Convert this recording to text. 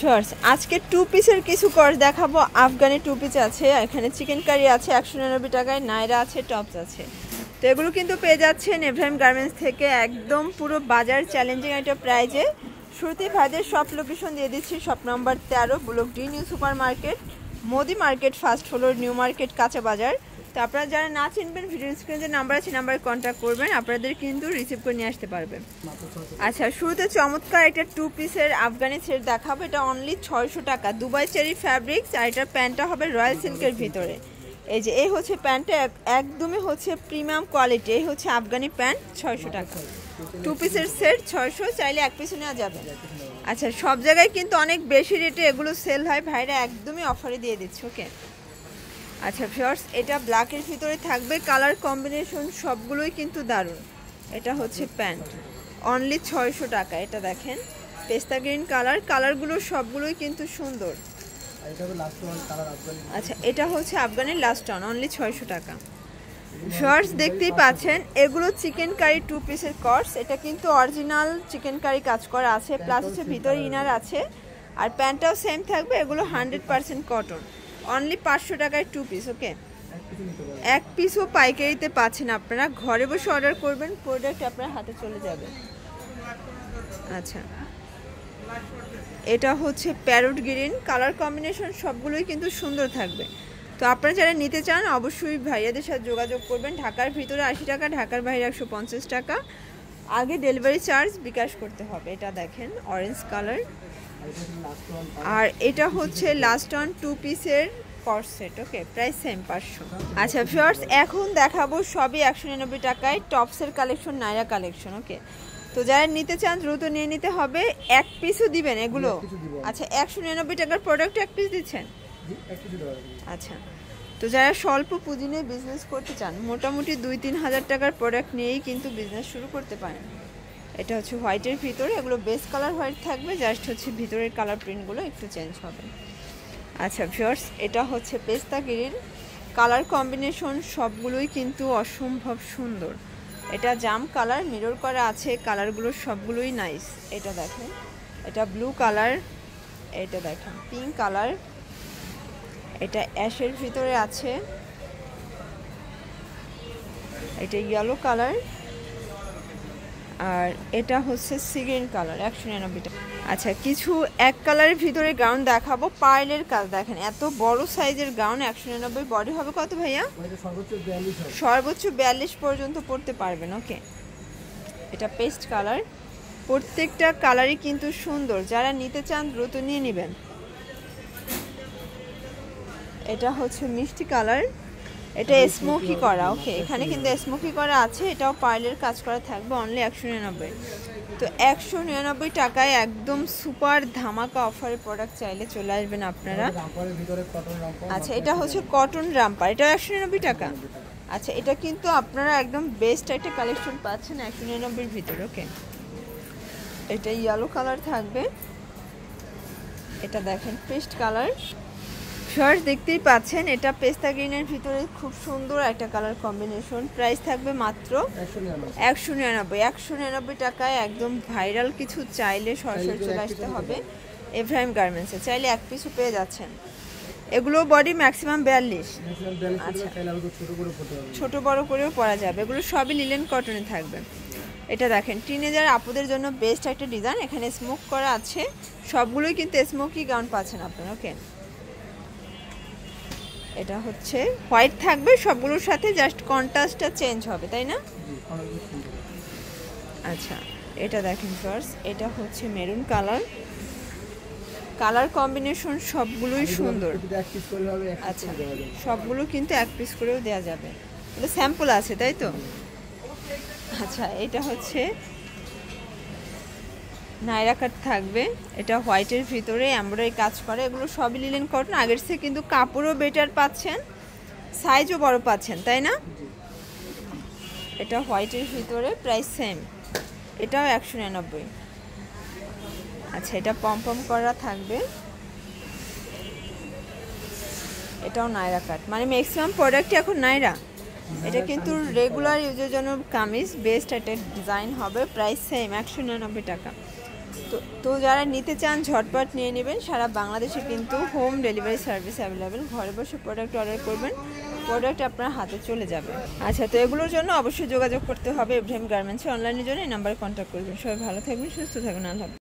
Shorts আজকে two পিসের কিছু কোর্স দেখাবো। আফগানি টু পিস আছে, এখানে চিকেন কারি আছে 199 টাকায়, নাইরা আছে, টপস আছে। তো এগুলো কিন্তু পেয়ে যাচ্ছেন এভরাইম গার্মেন্টস থেকে একদম পুরো বাজার চ্যালেঞ্জিং একটা প্রাইজে। শুরুতেই ভাইদের শপ লোকেশন দিয়ে দিচ্ছি, shop number 13, block D, new super market, Modi market, first floor, new market, কাঁচা বাজার। তো আপনারা যারা না চিনবেন ভিডিও স্ক্রিনে যে নাম্বার আছে নাম্বারে কন্ট্যাক্ট করবেন, আপনাদের কিন্তু রিসিভ করে নিয়ে আসতে পারবেন। আচ্ছা, শুরুতে চমৎকার একটা টু পিসের আফগানি সেট দেখাবো। এটা অনলি 600 টাকা, দুবাই চেরি ফ্যাব্রিক্স, আর এটার প্যান্টটা হবে রয়্যাল সিল্কের ভিতরে। এই যে এই হচ্ছে প্যান্টটা, একদমই হচ্ছে প্রিমিয়াম কোয়ালিটি। এই হচ্ছে আফগানি প্যান্ট, 600 টাকা। টু পিসের সেট 600, চাইলে এক পিসও নেওয়া যাবে। আচ্ছা, সব জায়গায় কিন্তু অনেক বেশি রেটে এগুলো সেল হয়, ভাইরা একদমই অফারে দিয়ে দিচ্ছে। ওকে, আচ্ছা ভিউয়ার্স, এটা ব্ল্যাকের ভিতরে থাকবে, কালার কম্বিনেশন সবগুলোই কিন্তু দারুণ। এটা হচ্ছে প্যান্ট, অনলি 600 টাকা। এটা দেখেন পেস্তা গ্রিন কালার, কালারগুলো সবগুলোই কিন্তু সুন্দর। আচ্ছা, এটা হচ্ছে আফগানের লাস্ট ওয়ান, অনলি 600 টাকা। শর্টস দেখতেই পাচ্ছেন, এগুলো চিকেন কারি টু পিসের কর্স। এটা কিন্তু অরিজিনাল চিকেন কারি কাজ করা আছে, প্লাস হচ্ছে ভিতরে ইনার আছে, আর প্যান্টটাও সেম থাকবে। এগুলো 100% কটন, অনলি 500 টাকায় টু পিস। ওকে, এক পিসও পাইকারিতে পাচ্ছেন আপনারা, ঘরে বসে অর্ডার করবেন, প্রোডাক্ট আপনার হাতে চলে যাবে। আচ্ছা, এটা হচ্ছে প্যারট গ্রিন, কালার কম্বিনেশন সবগুলোই কিন্তু সুন্দর থাকবে। তো আপনারা যারা নিতে চান অবশ্যই ভাইয়াদের সাথে যোগাযোগ করবেন। ঢাকার ভিতরে 80 টাকা, ঢাকার বাইরে 150 টাকা, আগে ডেলিভারি চার্জ বিকাশ করতে হবে। এটা দেখেন অরেঞ্জ কালার, আর এটা হচ্ছে লাস্ট ওয়ান টু পিসের কর্স সেট। ওকে, প্রাইস সেম 500। আচ্ছা ভিউয়ার্স, এখন দেখাবো সবই 199 টাকায় টপসের কালেকশন, নাইরা কালেকশন। ওকে, তো যারা নিতে চান দ্রুত নিয়ে নিতে হবে। এক পিসও দিবেন এগুলো? আচ্ছা, 199 টাকার প্রোডাক্ট এক পিস দিচ্ছেন? আচ্ছা, তো যারা স্বল্প পুঁজি নিয়ে বিজনেস করতে চান, মোটামুটি 2-3 হাজার টাকার প্রোডাক্ট নিয়েই কিন্তু বিজনেস শুরু করতে পারেন। এটা হচ্ছে হোয়াইটের ভিতরে, এগুলো বেস কালার হোয়াইট থাকবে, জাস্ট হচ্ছে ভিতরের কালার প্রিন্টগুলো একটু চেঞ্জ হবে। আচ্ছা ভিউয়ার্স, এটা হচ্ছে পেস্তা গ্রিন, কালার কম্বিনেশন সবগুলোই কিন্তু অসম্ভব সুন্দর। এটা জাম কালার, মিরর করা আছে, কালারগুলো সবগুলোই নাইস। এটা দেখেন, এটা ব্লু কালার, এটা দেখেন পিঙ্ক কালার, এটা অ্যাশের ভিতরে আছে, এটা ইয়েলো কালার, আর এটা হচ্ছে সি গ্রিন কালার, 199 টাকা। আচ্ছা, কিছু এক কালারের ভিতরে গাউন দেখাবো, পার্লের কাজ দেখেন, এত বড় সাইজের গাউন 199। বডি হবে কত ভাইয়া? সর্বোচ্চ 42 পর্যন্ত পড়তে পারবেন। ওকে, এটা পেস্ট কালার, প্রত্যেকটা কালারই কিন্তু সুন্দর, যারা নিতে চান দ্রুত নিয়ে নেবেন। এটা হচ্ছে মিষ্টি কালার, এটা স্মোকি করা। ওকে, এখানে কিন্তু স্মোকি করা আছে, এটাও পার্লের কাজ করা থাকবে, অনলি 199। তো 199 টাকায় একদম সুপার ধামাকা অফারের প্রোডাক্ট চাইলে চলে আসবেন আপনারা। আচ্ছা, এটা হচ্ছে কটন রামপার, এটা 199 টাকা। আচ্ছা, এটা কিন্তু আপনারা একদম বেস্ট একটা কালেকশন পাচ্ছেন 199-এর ভিতরে। ওকে, এটা ইয়েলো কালার থাকবে, এটা দেখেন পেস্ট কালার। শর্টস দেখতেই পাচ্ছেন, এটা পেস্তা গ্রিনের ভিতরে খুব সুন্দর একটা কালার কম্বিনেশন। প্রাইস থাকবে মাত্র 199। 199 টাকায় একদম ভাইরাল কিছু চাইলে সরাসরি চলে আসতে হবে এভরাইম গার্মেন্টসে, চাইলে এক পিসও পেয়ে যাচ্ছেন। এগুলো বডি ম্যাক্সিমাম 42। আচ্ছা, ছোট বড় করেও পরা যাবে, এগুলো সবই লিলেন কটনে থাকবে। এটা দেখেন টিনেজার আপুদের জন্য বেস্ট একটা ডিজাইন, এখানে স্মোক করা আছে, সবগুলোই কিন্তু স্মোকি গাউন পাচ্ছেন আপনারা। ওকে, এটা হচ্ছে হোয়াইট থাকবে সবগুলোর সাথে, জাস্ট কন্ট্রাস্টটা চেঞ্জ হবে, তাই না? আচ্ছা, এটা দেখেন ফার্স্ট, এটা হচ্ছে মেরুন কালার, কালার কম্বিনেশন সবগুলোই সুন্দর। আচ্ছা, সবগুলো কিন্তু এক পিস করেও দেওয়া যাবে, এটা স্যাম্পল আছে তাই তো? আচ্ছা, এটা হচ্ছে নাইরা কাট থাকবে, এটা হোয়াইটের ভিতরে এমব্রয়ডারি কাজ করে, এগুলো সবই লিলেন কটন। আগের থেকে কিন্তু কাপড়ও বেটার পাচ্ছেন, সাইজও বড় পাচ্ছেন, তাই না? এটা হোয়াইটের ভিতরে, প্রাইস সেম, এটাও 199। আচ্ছা, এটা পম করা থাকবে, এটাও নাইরা কাট, মানে ম্যাক্সিমাম প্রোডাক্টই এখন নাইরা। এটা কিন্তু রেগুলার ইউজের জন্য কামিজ, বেস্ট একটা ডিজাইন হবে, প্রাইস সেম 199 টাকা। তো যারা নিতে চান ঝটপট নিয়ে নেবেন। সারা বাংলাদেশে কিন্তু হোম ডেলিভারি সার্ভিস অ্যাভেলেবেল। ঘরে বসে প্রোডাক্ট অর্ডার করবেন, প্রোডাক্ট আপনার হাতে চলে যাবে। আচ্ছা, তো এগুলোর জন্য অবশ্যই যোগাযোগ করতে হবে ইব্রাহিম গার্মেন্টসে। অনলাইনের জন্য এই নাম্বারে কন্ট্যাক্ট করবেন। সবাই ভালো থাকবেন, সুস্থ থাকবেন। আল্লাহ।